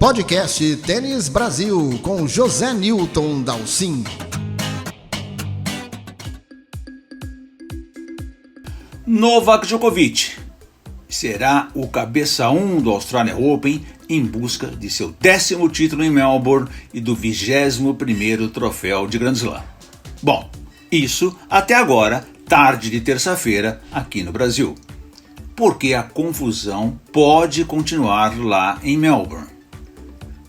Podcast Tênis Brasil com José Newton Dalcin. Novak Djokovic será o cabeça 1 do Australian Open em busca de seu 10º título em Melbourne e do 21º troféu de Grand Slam. Bom, isso até agora, tarde de terça-feira, aqui no Brasil. Porque a confusão pode continuar lá em Melbourne.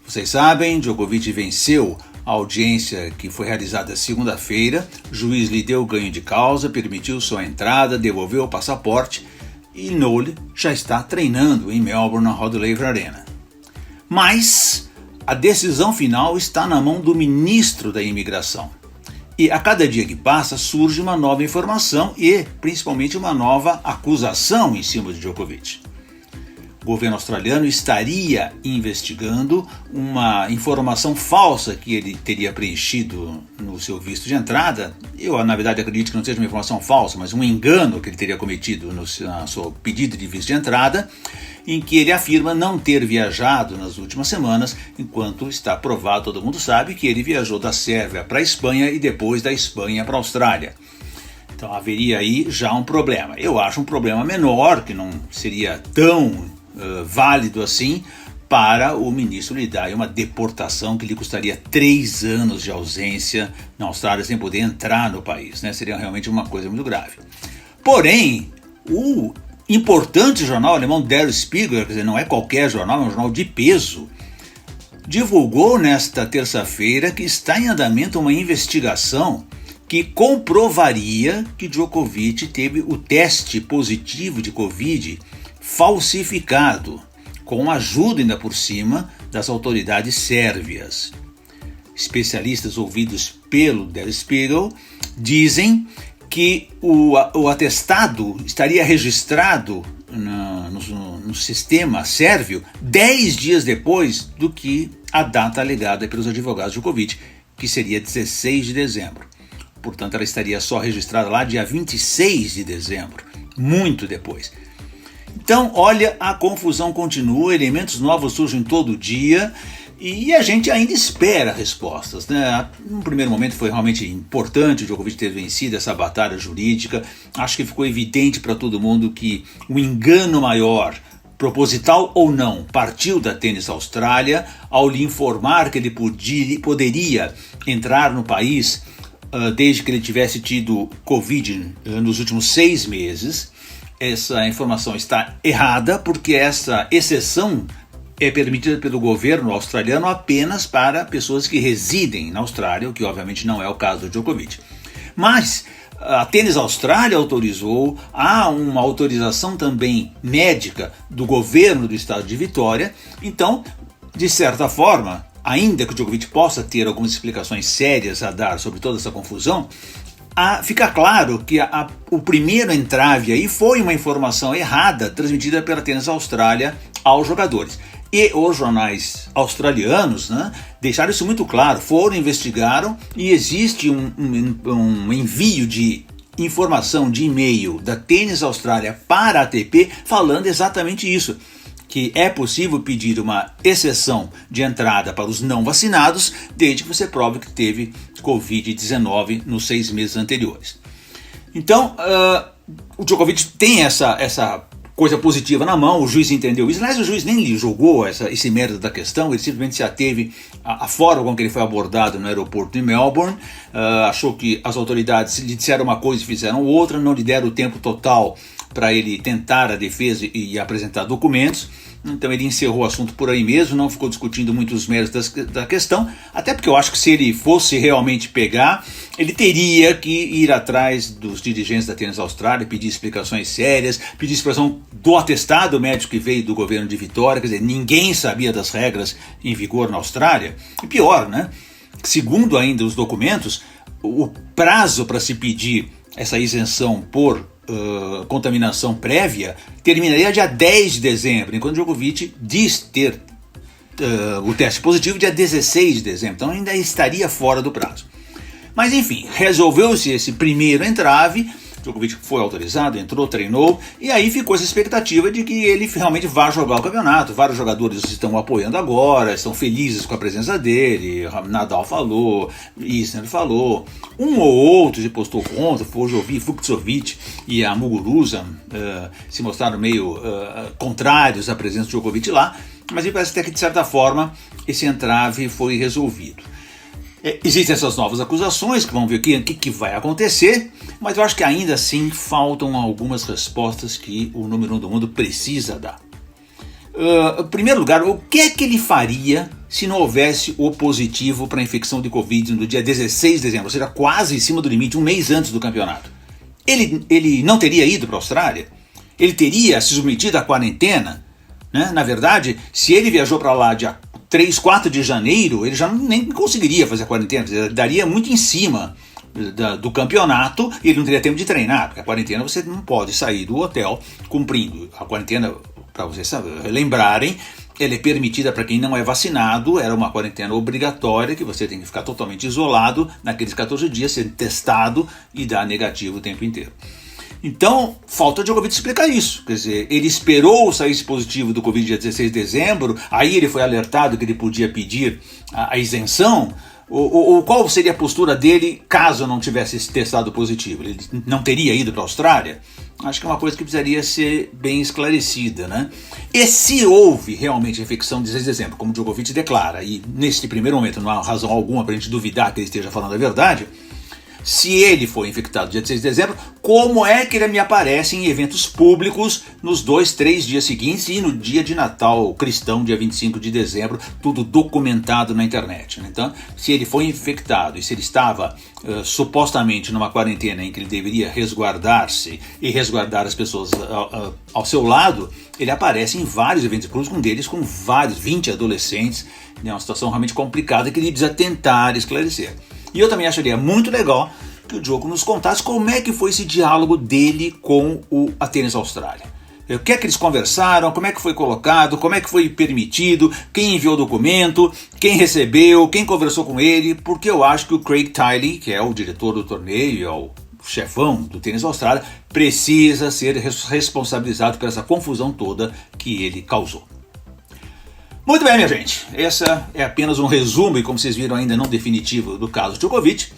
Vocês sabem, Djokovic venceu a audiência que foi realizada segunda-feira, o juiz lhe deu ganho de causa, permitiu sua entrada, devolveu o passaporte e Nole já está treinando em Melbourne na Rod Laver Arena. Mas a decisão final está na mão do ministro da Imigração. E a cada dia que passa surge uma nova informação e principalmente uma nova acusação em cima de Djokovic. O governo australiano estaria investigando uma informação falsa que ele teria preenchido no seu visto de entrada. Eu, na verdade, acredito que não seja uma informação falsa, mas um engano que ele teria cometido no seu pedido de visto de entrada, em que ele afirma não ter viajado nas últimas semanas, enquanto está provado, todo mundo sabe, que ele viajou da Sérvia para a Espanha e depois da Espanha para a Austrália. Então haveria aí já um problema. Eu acho um problema menor, que não seria tão válido assim para o ministro lhe dar uma deportação que lhe custaria 3 anos de ausência na Austrália sem poder entrar no país, né? Seria realmente uma coisa muito grave. Porém, o importante jornal alemão Der Spiegel, quer dizer, não é qualquer jornal, é um jornal de peso, divulgou nesta terça-feira que está em andamento uma investigação que comprovaria que Djokovic teve o teste positivo de Covid falsificado, com ajuda ainda por cima das autoridades sérvias. Especialistas ouvidos pelo Der Spiegel dizem que o atestado estaria registrado no sistema sérvio 10 dias depois do que a data alegada pelos advogados de Djokovic, que seria 16 de dezembro. Portanto, ela estaria só registrada lá dia 26 de dezembro, muito depois. Então, olha, a confusão continua, elementos novos surgem todo dia e a gente ainda espera respostas, né? No primeiro momento foi realmente importante o Djokovic ter vencido essa batalha jurídica. Acho que ficou evidente para todo mundo que o engano maior, proposital ou não, partiu da Tênis Austrália ao lhe informar que ele poderia entrar no país desde que ele tivesse tido Covid nos últimos 6 meses. Essa informação está errada porque essa exceção é permitida pelo governo australiano apenas para pessoas que residem na Austrália, o que obviamente não é o caso do Djokovic. Mas a Tênis Austrália autorizou, há uma autorização também médica do governo do estado de Vitória, então, de certa forma, ainda que o Djokovic possa ter algumas explicações sérias a dar sobre toda essa confusão, fica claro que o primeiro entrave aí foi uma informação errada transmitida pela Tênis Austrália aos jogadores. E os jornais australianos, né, deixaram isso muito claro, investigaram e existe um envio de informação de e-mail da Tênis Austrália para a ATP falando exatamente isso, que é possível pedir uma exceção de entrada para os não vacinados, desde que você prove que teve Covid-19 nos 6 meses anteriores. Então, o Djokovic tem essa coisa positiva na mão, o juiz entendeu isso. Aliás, o juiz nem lhe julgou esse mérito da questão, ele simplesmente se ateve à forma com que ele foi abordado no aeroporto de Melbourne, achou que as autoridades lhe disseram uma coisa e fizeram outra, não lhe deram o tempo total para ele tentar a defesa e apresentar documentos. Então ele encerrou o assunto por aí mesmo, não ficou discutindo muito os méritos da questão, até porque eu acho que se ele fosse realmente pegar, ele teria que ir atrás dos dirigentes da Tênis Austrália, pedir explicações sérias, pedir explicação do atestado médico que veio do governo de Vitória, quer dizer, ninguém sabia das regras em vigor na Austrália. E pior, né? Segundo ainda os documentos, o prazo para se pedir essa isenção por contaminação prévia terminaria dia 10 de dezembro, enquanto Djokovic diz ter o teste positivo dia 16 de dezembro, então ainda estaria fora do prazo. Mas enfim, resolveu-se esse primeiro entrave, Djokovic foi autorizado, entrou, treinou, e aí ficou essa expectativa de que ele realmente vá jogar o campeonato. Vários jogadores estão apoiando agora, estão felizes com a presença dele. Nadal falou, Isner falou, um ou outro se postou contra, Fucsovic e a Muguruza se mostraram meio contrários à presença do Djokovic lá, mas me parece até que de certa forma esse entrave foi resolvido. Existem essas novas acusações, que vamos ver o que vai acontecer, mas eu acho que ainda assim faltam algumas respostas que o número 1 do mundo precisa dar. Em primeiro lugar, o que é que ele faria se não houvesse o positivo para a infecção de Covid no dia 16 de dezembro, ou seja, quase em cima do limite, um mês antes do campeonato? Ele não teria ido para a Austrália? Ele teria se submetido à quarentena? Né? Na verdade, se ele viajou para lá dia 3, 4 de janeiro, ele já nem conseguiria fazer a quarentena, daria muito em cima do campeonato e ele não teria tempo de treinar, porque a quarentena você não pode sair do hotel cumprindo. A quarentena, para vocês lembrarem, ela é permitida para quem não é vacinado, era uma quarentena obrigatória, que você tem que ficar totalmente isolado naqueles 14 dias, sendo testado e dar negativo o tempo inteiro. Então, falta o Djokovic explicar isso. Quer dizer, ele esperou sair esse positivo do Covid dia 16 de dezembro, aí ele foi alertado que ele podia pedir a isenção, ou qual seria a postura dele caso não tivesse testado positivo? Ele não teria ido para a Austrália? Acho que é uma coisa que precisaria ser bem esclarecida, né? E se houve realmente a infecção de 16 de dezembro, como o Djokovic declara, e nesse primeiro momento não há razão alguma para a gente duvidar que ele esteja falando a verdade, se ele foi infectado dia 16 de dezembro, como é que ele me aparece em eventos públicos nos 2, 3 dias seguintes e no dia de Natal cristão, dia 25 de dezembro, tudo documentado na internet. Então, se ele foi infectado e se ele estava supostamente numa quarentena em que ele deveria resguardar-se e resguardar as pessoas ao seu lado, ele aparece em vários eventos públicos, um deles com vários, 20 adolescentes, é uma situação realmente complicada que ele precisa tentar esclarecer. E eu também acharia muito legal que o Djoko nos contasse como é que foi esse diálogo dele com a Tênis Austrália. O que é que eles conversaram, como é que foi colocado, como é que foi permitido, quem enviou o documento, quem recebeu, quem conversou com ele, porque eu acho que o Craig Tiley, que é o diretor do torneio, é o chefão do Tênis Austrália, precisa ser responsabilizado por essa confusão toda que ele causou. Muito bem, minha gente, essa é apenas um resumo e, como vocês viram, ainda não definitivo do caso Djokovic.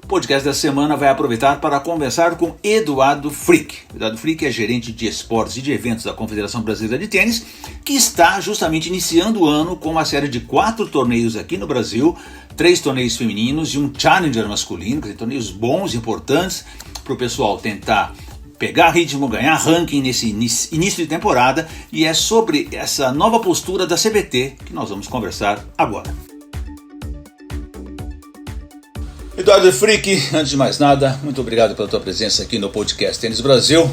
O podcast da semana vai aproveitar para conversar com Eduardo Frick. Eduardo Frick é gerente de esportes e de eventos da Confederação Brasileira de Tênis, que está justamente iniciando o ano com uma série de 4 torneios aqui no Brasil, 3 torneios femininos e um Challenger masculino, quer dizer, torneios bons, importantes, para o pessoal tentar pegar ritmo, ganhar ranking nesse início de temporada, e é sobre essa nova postura da CBT que nós vamos conversar agora. Eduardo Frick, antes de mais nada, muito obrigado pela tua presença aqui no podcast Tênis Brasil.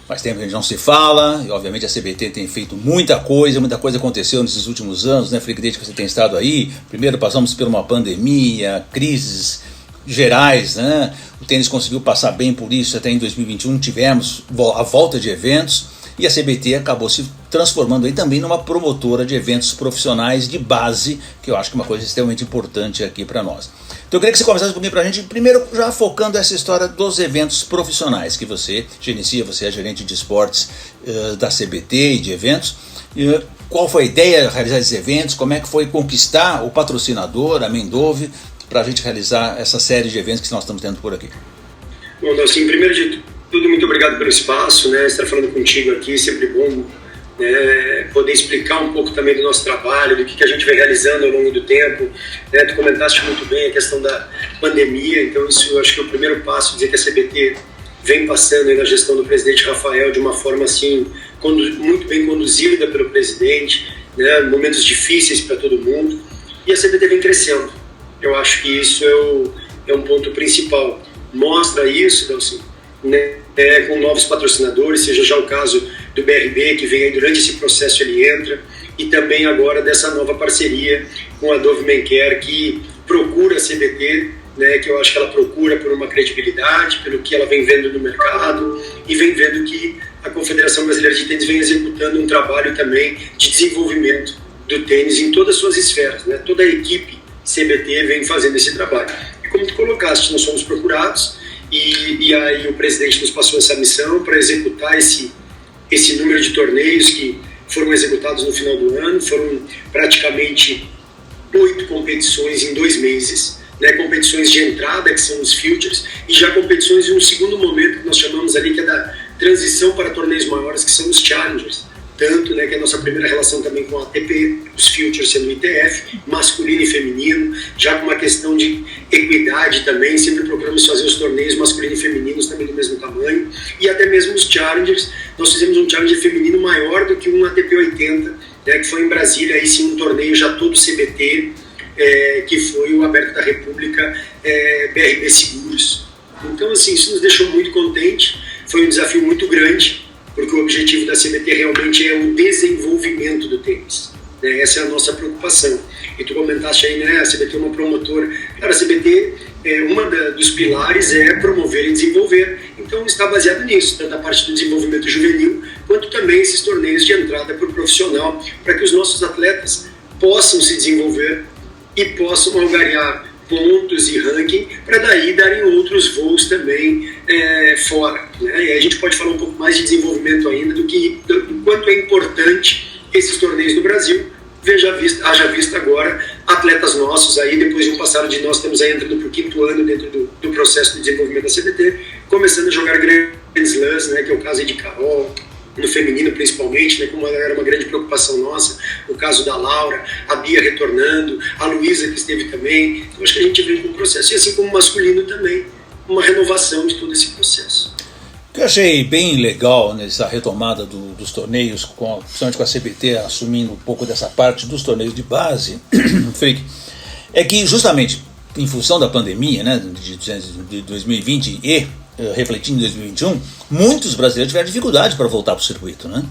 Faz tempo que a gente não se fala, e obviamente a CBT tem feito muita coisa aconteceu nesses últimos anos, né, Frick, desde que você tem estado aí. Primeiro passamos por uma pandemia, crises gerais, né? O tênis conseguiu passar bem por isso, até em 2021 tivemos a volta de eventos e a CBT acabou se transformando aí também numa promotora de eventos profissionais de base, que eu acho que é uma coisa extremamente importante aqui para nós. Então eu queria que você conversasse comigo para a gente, primeiro já focando essa história dos eventos profissionais que você gerencia, você é gerente de esportes da CBT e de eventos. Qual foi a ideia de realizar esses eventos, como é que foi conquistar o patrocinador, a Mendove, para a gente realizar essa série de eventos que nós estamos tendo por aqui? Bom, Dalcin, primeiro de tudo, muito obrigado pelo espaço, né? Estar falando contigo aqui, sempre bom, né? Poder explicar um pouco também do nosso trabalho, do que a gente vem realizando ao longo do tempo, né? Tu comentaste muito bem a questão da pandemia, então isso eu acho que é o primeiro passo, dizer que a CBT vem passando aí na gestão do presidente Rafael de uma forma assim, muito bem conduzida pelo presidente, né? Momentos difíceis para todo mundo, e a CBT vem crescendo. Eu acho que isso é um ponto principal. Mostra isso, Dalcin, né, com novos patrocinadores, seja já o caso do BRB, que vem aí durante esse processo, ele entra, e também agora dessa nova parceria com a Dove Men Care, que procura a CBT, né, que eu acho que ela procura por uma credibilidade, pelo que ela vem vendo no mercado, e vem vendo que a Confederação Brasileira de Tênis vem executando um trabalho também de desenvolvimento do tênis em todas as suas esferas, né, toda a equipe CBT vem fazendo esse trabalho. E como tu colocaste, nós somos procurados e aí o presidente nos passou essa missão para executar esse número de torneios que foram executados no final do ano. Foram praticamente 8 competições em 2 meses, né, competições de entrada, que são os Futures, e já competições em um segundo momento, que nós chamamos ali, que é da transição para torneios maiores, que são os Challengers. Tanto, né, que é a nossa primeira relação também com a ATP, os Futures sendo o ITF, masculino e feminino, já com uma questão de equidade também, sempre procuramos fazer os torneios masculino e femininos também do mesmo tamanho, e até mesmo os Challengers. Nós fizemos um Challenger feminino maior do que um ATP 80, né, que foi em Brasília, aí sim um torneio já todo CBT, que foi o Aberto da República BRB Seguros. Então, assim, isso nos deixou muito contente. Foi um desafio muito grande, porque o objetivo da CBT realmente é o desenvolvimento do tênis, né? Essa é a nossa preocupação. E tu comentaste aí, né, a CBT é uma promotora. Claro, a CBT, dos pilares é promover e desenvolver. Então está baseado nisso, tanto a parte do desenvolvimento juvenil, quanto também esses torneios de entrada para o profissional, para que os nossos atletas possam se desenvolver e possam angariar pontos e ranking, para daí darem outros voos também fora, né? E aí a gente pode falar um pouco mais de desenvolvimento ainda do quanto é importante esses torneios no Brasil. Haja visto agora atletas nossos aí, depois de um passado de nós, estamos aí entrando para o 5º ano dentro do processo de desenvolvimento da CBT, começando a jogar Grand Slams, né, que é o caso aí de Carol, no feminino principalmente, né, como era uma grande preocupação nossa, o caso da Laura, a Bia retornando, a Luísa que esteve também. Então acho que a gente vem com um processo, e assim como o masculino também, uma renovação de todo esse processo. O que eu achei bem legal nessa retomada dos torneios, principalmente com a CBT assumindo um pouco dessa parte dos torneios de base, Frick, é que justamente em função da pandemia, né, de 2020 e refletindo em 2021, muitos brasileiros tiveram dificuldade para voltar para o circuito, né?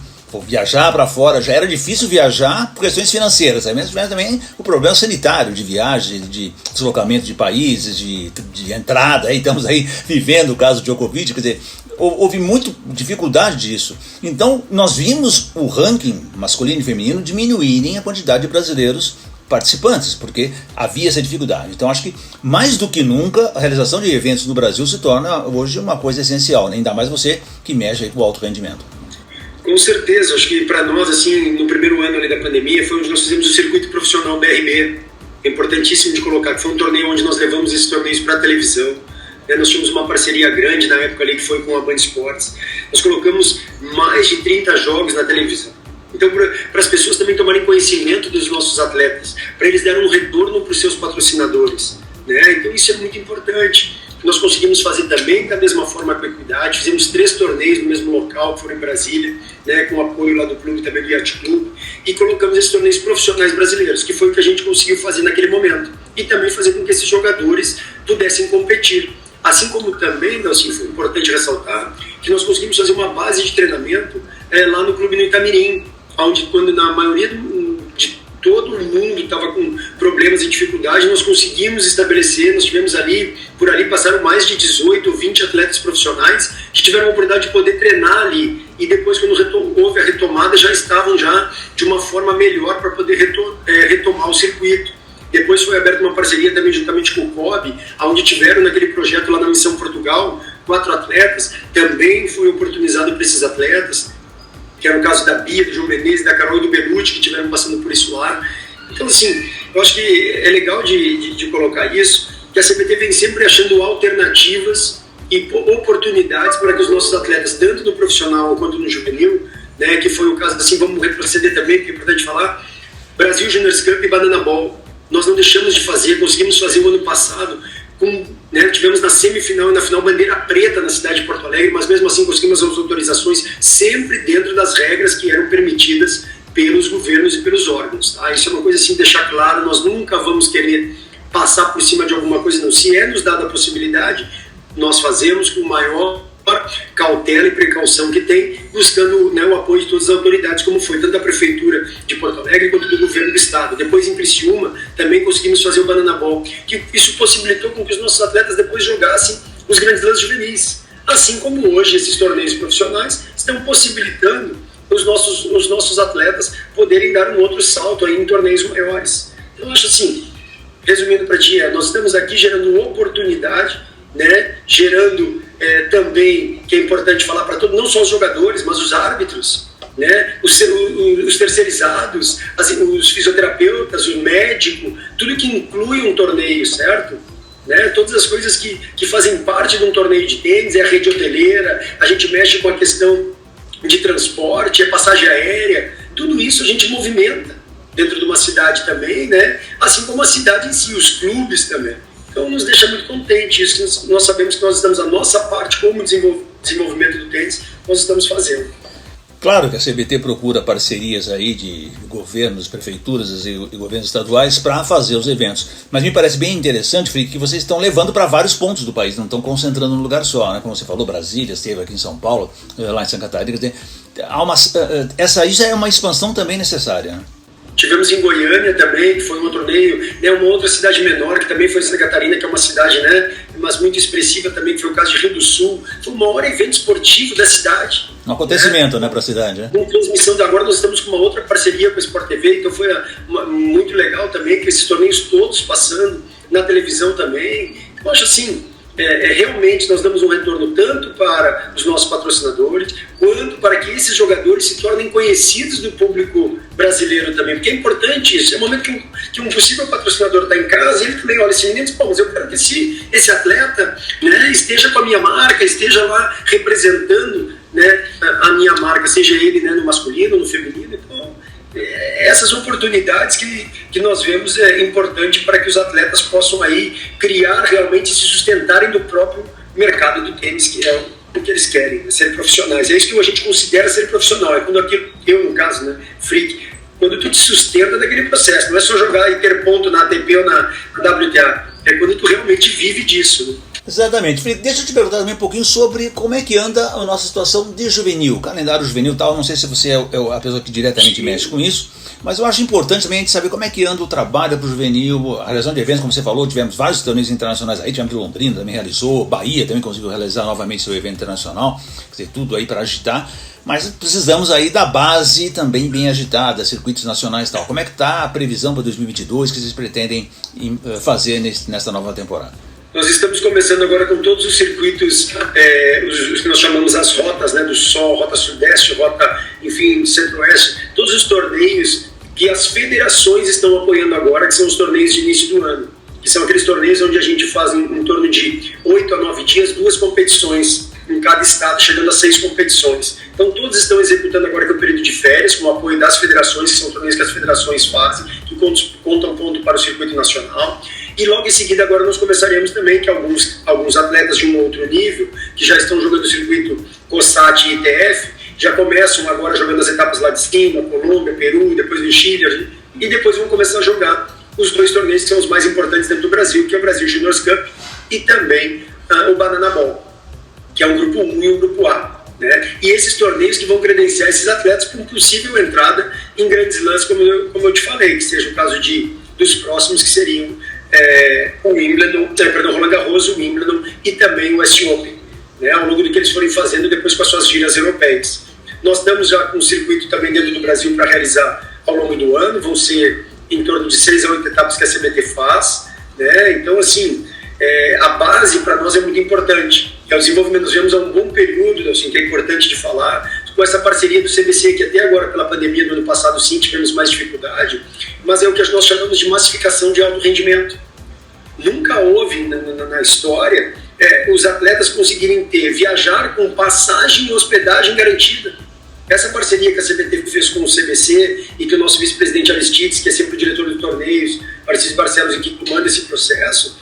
Viajar para fora, já era difícil viajar por questões financeiras, aí mesmo tivemos também o problema sanitário de viagem, de deslocamento de países, de entrada, aí estamos aí vivendo o caso de Djokovic, quer dizer, houve muita dificuldade disso. Então nós vimos o ranking masculino e feminino diminuírem a quantidade de brasileiros participantes, porque havia essa dificuldade. Então acho que mais do que nunca a realização de eventos no Brasil se torna hoje uma coisa essencial, né? Ainda mais você que mexe aí com o alto rendimento. Com certeza, acho que para nós, assim, no primeiro ano ali da pandemia, foi onde nós fizemos o circuito profissional BRB, é importantíssimo de colocar, que foi um torneio onde nós levamos esses torneios para a televisão, né? Nós tínhamos uma parceria grande na época ali, que foi com a Band Esportes, nós colocamos mais de 30 jogos na televisão. Então, para as pessoas também tomarem conhecimento dos nossos atletas, para eles darem um retorno para os seus patrocinadores, né? Então isso é muito importante. Nós conseguimos fazer também da mesma forma com a equidade, fizemos 3 torneios no mesmo local, que foram em Brasília, né, com apoio lá do clube, também do Yacht Club, e colocamos esses torneios profissionais brasileiros, que foi o que a gente conseguiu fazer naquele momento, e também fazer com que esses jogadores pudessem competir. Assim como também, assim, foi importante ressaltar, que nós conseguimos fazer uma base de treinamento lá no clube no Itamirim, onde quando na maioria de todo mundo estava com problemas e dificuldades, nós conseguimos estabelecer, nós tivemos por ali passaram mais de 18 ou 20 atletas profissionais que tiveram a oportunidade de poder treinar ali, e depois quando houve a retomada já estavam já de uma forma melhor para poder retomar o circuito. Depois foi aberta uma parceria também juntamente com o COB, onde tiveram naquele projeto lá na Missão Portugal 4 atletas, também foi oportunizado para esses atletas, que era o caso da Bia, do João Menezes, da Carol e do Belucci, que estiveram passando por isso lá. Então, assim, eu acho que é legal de colocar isso, que a CBT vem sempre achando alternativas e oportunidades para que os nossos atletas, tanto no profissional quanto no juvenil, né, que foi o caso, assim, vamos retroceder também, porque é importante falar, Brasil Juniors Cup e Banana Ball, nós não deixamos de fazer, conseguimos fazer o ano passado, tivemos na semifinal e na final bandeira preta na cidade de Porto Alegre, mas mesmo assim conseguimos as autorizações sempre dentro das regras que eram permitidas pelos governos e pelos órgãos. Tá? Isso é uma coisa assim, deixar claro, nós nunca vamos querer passar por cima de alguma coisa, não. Se é nos dada a possibilidade, nós fazemos com maior cautela e precaução que tem, buscando, né, o apoio de todas as autoridades, como foi tanto da Prefeitura de Porto Alegre quanto do Governo do Estado. Depois, em Criciúma, também conseguimos fazer o Banana Ball, que isso possibilitou com que os nossos atletas depois jogassem os grandes lãs juvenis. Assim como hoje esses torneios profissionais estão possibilitando os nossos atletas poderem dar um outro salto aí em torneios maiores. Então, eu acho assim, resumindo para ti, nós estamos aqui gerando oportunidade, né, gerando também, que é importante falar para todos, não só os jogadores, mas os árbitros, né, os terceirizados, os fisioterapeutas, o médico, tudo que inclui um torneio, certo? Né, todas as coisas que fazem parte de um torneio de tênis, a rede hoteleira, a gente mexe com a questão de transporte, a passagem aérea, tudo isso a gente movimenta dentro de uma cidade também, né, assim como a cidade em si, os clubes também. Então nos deixa muito contente isso, nós sabemos que nós estamos, a nossa parte como desenvolvimento do tênis, nós estamos fazendo. Claro que a CBT procura parcerias aí de governos, prefeituras e governos estaduais para fazer os eventos. Mas me parece bem interessante, Frick, que vocês estão levando para vários pontos do país, não estão concentrando num lugar só, né? Como você falou, Brasília, esteve aqui em São Paulo, lá em Santa Catarina. Essa aí já é uma expansão também necessária, né? Tivemos em Goiânia também, que foi um torneio, né, uma outra cidade menor, que também foi Santa Catarina, que é uma cidade, né, mas muito expressiva também, que foi o caso de Rio do Sul. Foi o maior evento esportivo da cidade. Um acontecimento, né, para a cidade, né? Com transmissão, agora nós estamos com uma outra parceria com a Sport TV, então foi muito legal também, que esses torneios todos passando na televisão também. Eu acho assim, realmente nós damos um retorno tanto para os nossos patrocinadores, quanto para que esses jogadores se tornem conhecidos do público brasileiro também, porque é importante isso. É o momento que um possível patrocinador está em casa, ele também olha esse menino e diz, pô, mas eu quero que esse atleta, né, esteja com a minha marca, esteja lá representando, né, a minha marca, seja ele, né, no masculino, no feminino. Então, essas oportunidades que nós vemos é importante para que os atletas possam aí criar realmente, se sustentarem do próprio mercado do tênis, que é o que eles querem, ser profissionais. É isso que a gente considera ser profissional. É quando eu, no caso, né, Frick, quando tu te sustenta daquele processo, não é só jogar e ter ponto na ATP ou na WTA, é quando tu realmente vive disso, né? Exatamente. Deixa eu te perguntar também um pouquinho sobre como é que anda a nossa situação de juvenil, calendário juvenil e tal. Não sei se você é a pessoa que diretamente mexe com isso, mas eu acho importante também a gente saber como é que anda o trabalho para o juvenil, a realização de eventos, como você falou, tivemos vários torneios internacionais aí, tivemos Londrina também realizou, Bahia também conseguiu realizar novamente seu evento internacional, quer dizer, tudo aí para agitar, mas precisamos aí da base também bem agitada, circuitos nacionais e tal. Como é que está a previsão para 2022 que vocês pretendem fazer nesta nova temporada? Nós estamos começando agora com todos os circuitos, os que nós chamamos as rotas, né, do Sol, Rota Sudeste, Rota, enfim, Centro-Oeste, todos os torneios que as federações estão apoiando agora, que são os torneios de início do ano, que são aqueles torneios onde a gente faz em torno de 8 a 9 dias, 2 competições em cada estado, chegando a 6 competições. Então todos estão executando agora com o período de férias, com o apoio das federações, que são torneios que as federações fazem, que contam ponto para o circuito nacional. E logo em seguida agora nós começaremos também que alguns atletas de um outro nível, que já estão jogando o circuito COSAT e ITF, já começam agora jogando as etapas lá de cima, Colômbia, Peru, depois no Chile, e depois vão começar a jogar os 2 torneios que são os mais importantes dentro do Brasil, que é o Brasil Juniors Cup e também o Banana Ball, que é um grupo 1 e um grupo A. Né? E esses torneios que vão credenciar esses atletas para possível entrada em grandes lãs, como eu te falei, que seja o caso dos próximos, que seriam o Wimbledon, Roland Garros, o Wimbledon e também o US Open, né, ao longo do que eles forem fazendo depois com as suas giras europeias. Nós estamos já com um circuito também dentro do Brasil para realizar ao longo do ano, vão ser em torno de 6 a 8 etapas que a CBT faz, né? Então assim, a base para nós é muito importante, é o desenvolvimento. Nós vemos há um bom período, assim, que é importante de falar, com essa parceria do CBC, que até agora pela pandemia do ano passado sim tivemos mais dificuldade, mas é o que nós chamamos de massificação de alto rendimento. Nunca houve na história os atletas conseguirem viajar com passagem e hospedagem garantida. Essa parceria que a CBT fez com o CBC e que o nosso vice-presidente Aristides, que é sempre o diretor de torneios, Aristides Barcelos, e que comanda esse processo,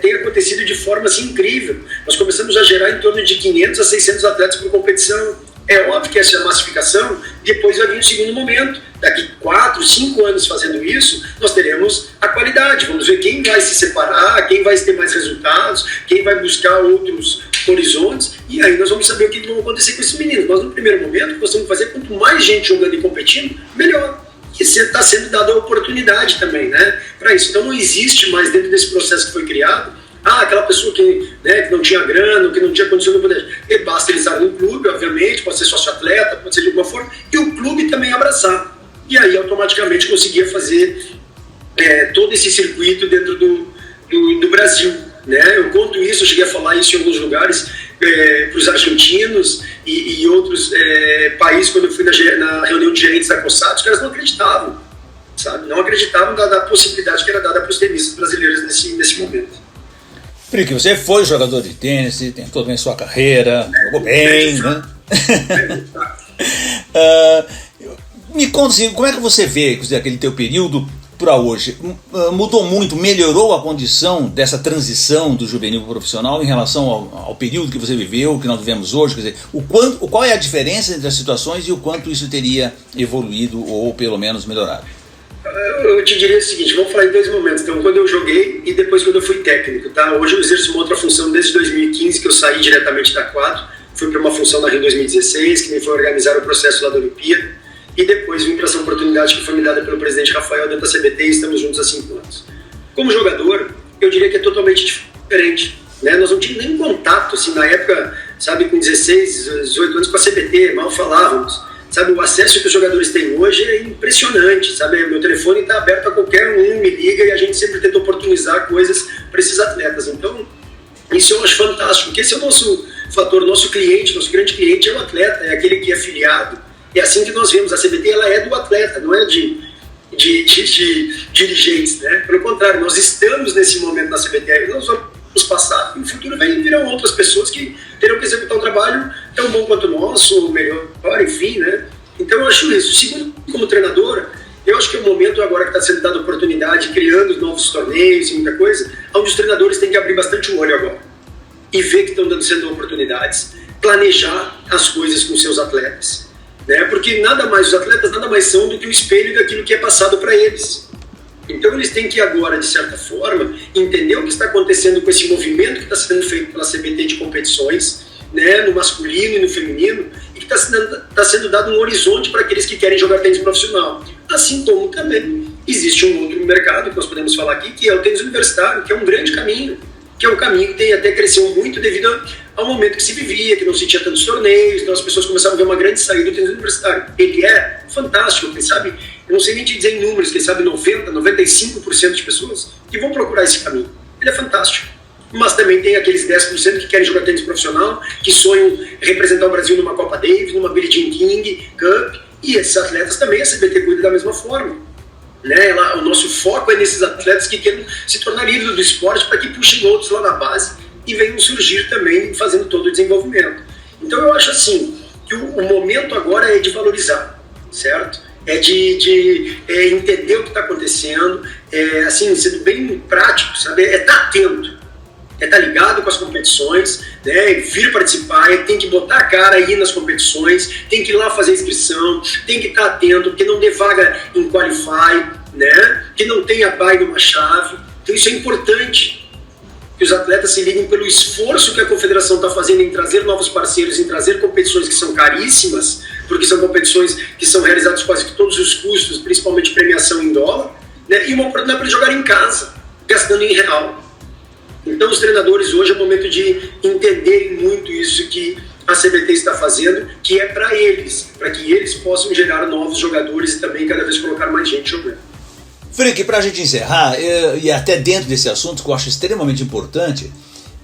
tem acontecido de forma assim, incrível. Nós começamos a gerar em torno de 500 a 600 atletas por competição. É óbvio que essa massificação depois vai vir um segundo momento. Daqui 4, 5 anos fazendo isso, nós teremos a qualidade. Vamos ver quem vai se separar, quem vai ter mais resultados, quem vai buscar outros horizontes, e aí nós vamos saber o que vai acontecer com esses meninos. Nós, no primeiro momento, o que nós temos que fazer, quanto mais gente jogando e competindo, melhor. E está sendo dada a oportunidade também, né, para isso. Então não existe mais dentro desse processo que foi criado, aquela pessoa que não tinha grana, que não tinha condição de poder. E basta ele estar no clube, obviamente, pode ser sócio-atleta, pode ser de alguma forma, e o clube também abraçar. E aí automaticamente conseguia fazer todo esse circuito dentro do Brasil. né? Eu conto isso, eu cheguei a falar isso em alguns lugares, para os argentinos e outros países, quando eu fui na reunião de gerentes da COSAT, os caras não acreditavam, sabe? Não acreditavam da possibilidade que era dada para os tenistas brasileiros nesse momento. Frick, você foi jogador de tênis, tentou bem sua carreira, jogou bem, né? Me conta assim, como é que você vê aquele teu período para hoje? Mudou muito, melhorou a condição dessa transição do juvenil para o profissional em relação ao período que você viveu, que nós vivemos hoje? Quer dizer, qual é a diferença entre as situações e o quanto isso teria evoluído ou pelo menos melhorado? Eu te diria o seguinte, vamos falar em dois momentos. Então, quando eu joguei e depois quando eu fui técnico, tá? Hoje eu exerço uma outra função desde 2015, que eu saí diretamente da quadra, fui para uma função na Rio 2016, que me foi organizar o processo lá da Olimpíada, e depois vim para essa oportunidade que foi me dada pelo presidente Rafael dentro da CBT, e estamos juntos há 5 anos. Como jogador, eu diria que é totalmente diferente, né? Nós não tínhamos nem contato, assim, na época, sabe, com 16, 18 anos com a CBT, mal falávamos. Sabe, o acesso que os jogadores têm hoje é impressionante, sabe? Meu telefone está aberto a qualquer um, me liga, e a gente sempre tenta oportunizar coisas para esses atletas. Então, isso eu acho fantástico, porque esse é o nosso fator, nosso cliente, nosso grande cliente é o atleta, é aquele que é afiliado. É assim que nós vemos, a CBT ela é do atleta, não é de dirigentes, né? Pelo contrário, nós estamos nesse momento na CBT, nós vamos passar, e no futuro virão outras pessoas que terão que executar um trabalho tão bom quanto o nosso, ou melhor, enfim, né? Então eu acho isso. Segundo, como treinador, eu acho que é o momento agora que está sendo dada oportunidade, criando novos torneios e muita coisa, onde os treinadores têm que abrir bastante o olho agora e ver que estão sendo oportunidades, planejar as coisas com seus atletas, né? Porque os atletas nada mais são do que o espelho daquilo que é passado para eles. Então eles têm que agora, de certa forma, entender o que está acontecendo com esse movimento que está sendo feito pela CBT de competições, né, no masculino e no feminino, e que está sendo dado um horizonte para aqueles que querem jogar tênis profissional. Assim como também existe um outro mercado que nós podemos falar aqui, que é o tênis universitário, que é um grande caminho, que é um caminho que tem até cresceu muito devido ao momento que se vivia, que não se tinha tantos torneios, então as pessoas começaram a ver uma grande saída do tênis universitário. Ele é fantástico, quem sabe, eu não sei nem te dizer em números, quem sabe 90%, 95% de pessoas que vão procurar esse caminho. Ele é fantástico. Mas também tem aqueles 10% que querem jogar tênis profissional, que sonham representar o Brasil numa Copa Davis, numa Billie Jean King Cup, e esses atletas também a CBT cuida da mesma forma. Né? O nosso foco é nesses atletas que querem se tornar ídolos do esporte para que puxem outros lá na base e venham surgir também fazendo todo o desenvolvimento. Então eu acho assim, que o momento agora é de valorizar, certo? É de entender o que está acontecendo, assim, sendo bem prático, sabe? É estar atento. É estar ligado com as competições, né? Vir participar, tem que botar a cara aí nas competições, tem que ir lá fazer inscrição, tem que estar atento, porque não dê vaga em qualify, né? Que não tenha bye numa chave. Então isso é importante, que os atletas se liguem pelo esforço que a confederação está fazendo em trazer novos parceiros, em trazer competições que são caríssimas, porque são competições que são realizadas quase que todos os custos, principalmente premiação em dólar, né? E uma oportunidade para eles jogarem em casa, gastando em real. Então os treinadores hoje é o momento de entenderem muito isso que a CBT está fazendo, que é para eles, para que eles possam gerar novos jogadores e também cada vez colocar mais gente jogando. Frick, para a gente encerrar, e até dentro desse assunto que eu acho extremamente importante,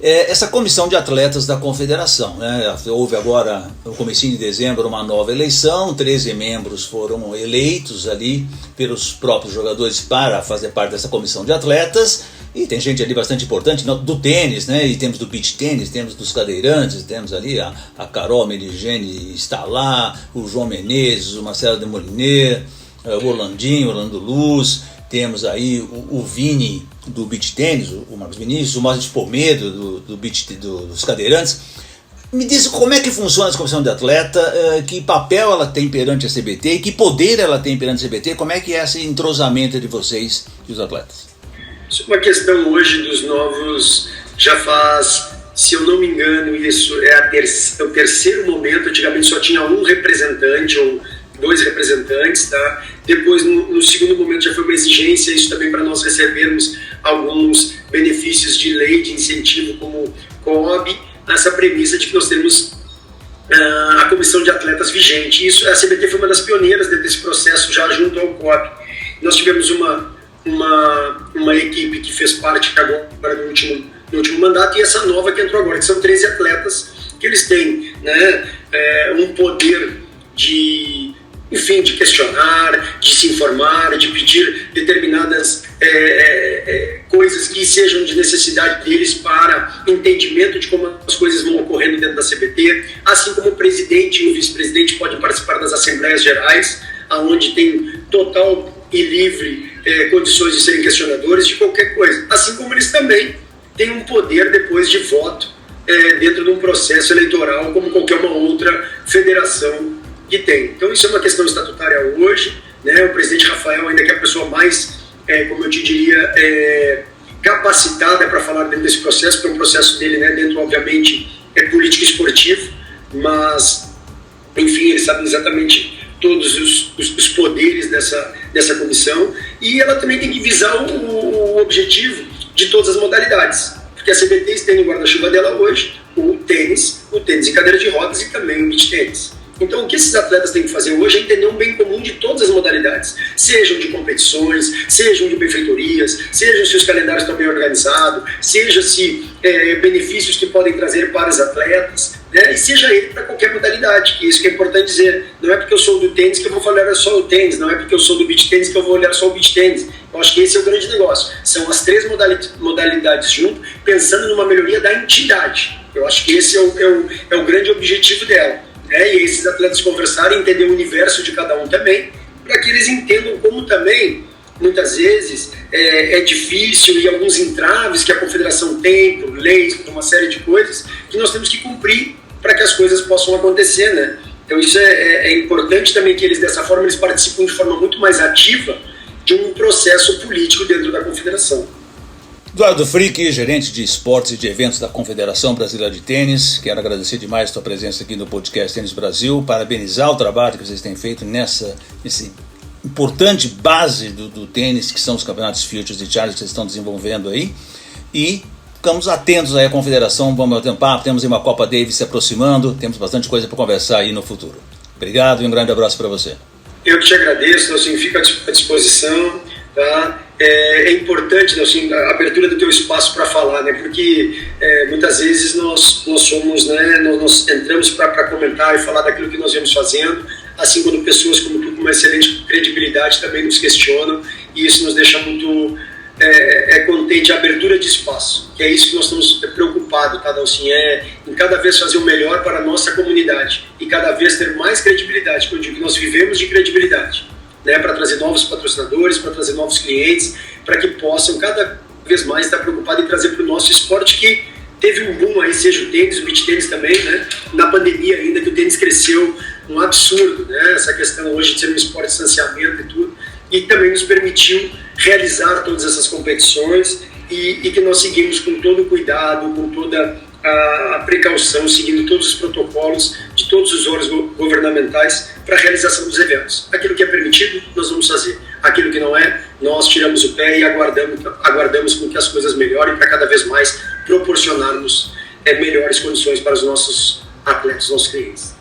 essa comissão de atletas da confederação, né? Houve agora, no comecinho de dezembro, uma nova eleição, 13 membros foram eleitos ali pelos próprios jogadores para fazer parte dessa comissão de atletas, e tem gente ali bastante importante do tênis, né? E temos do beach tênis, temos dos cadeirantes, temos ali a Carol Meligeni está lá, o João Menezes, o Marcelo de Moliner, o Orlando Luz, temos aí o Vini do beach tênis, o Marcos Vinícius, o Márcio Pomedo dos cadeirantes. Me diz como é que funciona essa comissão de atleta, que papel ela tem perante a CBT e que poder ela tem perante a CBT, como é que é esse entrosamento entre vocês e os atletas? Isso é uma questão hoje dos novos, já faz, se eu não me engano, isso é o terceiro momento. Antigamente só tinha um representante ou 2 representantes, tá? Depois, no segundo momento, já foi uma exigência, isso também para nós recebermos alguns benefícios de lei, de incentivo, como COB, nessa premissa de que nós temos a comissão de atletas vigente. Isso, a CBT foi uma das pioneiras desse processo já junto ao COB. Nós tivemos uma equipe que fez parte agora no último no último mandato, e essa nova que entrou agora, que são 13 atletas, que eles têm, né, um poder de questionar, de se informar, de pedir determinadas coisas que sejam de necessidade deles para entendimento de como as coisas vão ocorrendo dentro da CBT, assim como o presidente e o vice-presidente podem participar das assembleias gerais, onde tem total e livre condições de serem questionadores de qualquer coisa, assim como eles também têm um poder depois de voto dentro de um processo eleitoral, como qualquer uma outra federação que tem. Então isso é uma questão estatutária hoje, né? O presidente Rafael ainda que é a pessoa mais, como eu te diria, capacitada para falar dentro desse processo, porque é um processo dele, né, dentro, obviamente, político e esportivo, mas, enfim, ele sabe exatamente todos os poderes dessa comissão, e ela também tem que visar o objetivo de todas as modalidades, porque a CBT tem no guarda-chuva dela hoje o tênis em cadeira de rodas e também o beach tênis. Então, o que esses atletas têm que fazer hoje é entender um bem comum de todas as modalidades, sejam de competições, sejam de benfeitorias, sejam se os calendários estão bem organizados, seja se benefícios que podem trazer para os atletas, né? E seja ele para qualquer modalidade, que isso que é importante dizer. Não é porque eu sou do tênis que eu vou olhar só o tênis, não é porque eu sou do beach tênis que eu vou olhar só o beach tênis. Eu acho que esse é o grande negócio. São as 3 modalidades junto, pensando numa melhoria da entidade. Eu acho que esse é o grande objetivo dela. E esses atletas conversarem, entender o universo de cada um também, para que eles entendam como também, muitas vezes, é difícil e alguns entraves que a confederação tem, por leis, por uma série de coisas, que nós temos que cumprir para que as coisas possam acontecer, né? Então isso é importante também que eles, dessa forma, eles participam de forma muito mais ativa de um processo político dentro da confederação. Eduardo Frick, gerente de esportes e de eventos da Confederação Brasileira de Tênis, quero agradecer demais a sua presença aqui no podcast Tênis Brasil, parabenizar o trabalho que vocês têm feito nessa importante base do tênis, que são os campeonatos Futures e Challenge que vocês estão desenvolvendo aí, e ficamos atentos aí à Confederação, vamos ao tempo, temos aí uma Copa Davis se aproximando, temos bastante coisa para conversar aí no futuro. Obrigado e um grande abraço para você. Eu que te agradeço, assim, fico à disposição, tá? É importante, assim, a abertura do teu espaço para falar, né? Porque muitas vezes nós somos, né? Nós entramos para comentar e falar daquilo que nós vemos fazendo, assim quando pessoas como tu com uma excelente credibilidade também nos questionam, e isso nos deixa muito contente, a abertura de espaço, que é isso que nós estamos preocupados, tá, assim, em cada vez fazer o melhor para a nossa comunidade e cada vez ter mais credibilidade, porque eu digo que nós vivemos de credibilidade, né, para trazer novos patrocinadores, para trazer novos clientes, para que possam cada vez mais estar preocupados em trazer para o nosso esporte, que teve um boom aí, seja o tênis, o beach tênis também, né, na pandemia ainda, que o tênis cresceu um absurdo, né, essa questão hoje de ser um esporte de distanciamento e tudo, e também nos permitiu realizar todas essas competições e que nós seguimos com todo o cuidado, com toda a precaução, seguindo todos os protocolos de todos os órgãos governamentais para a realização dos eventos. Aquilo que é permitido, nós vamos fazer. Aquilo que não é, nós tiramos o pé e aguardamos com que as coisas melhorem para cada vez mais proporcionarmos melhores condições para os nossos atletas, nossos clientes.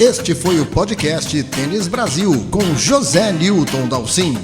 Este foi o podcast Tênis Brasil com José Newton Dalcin.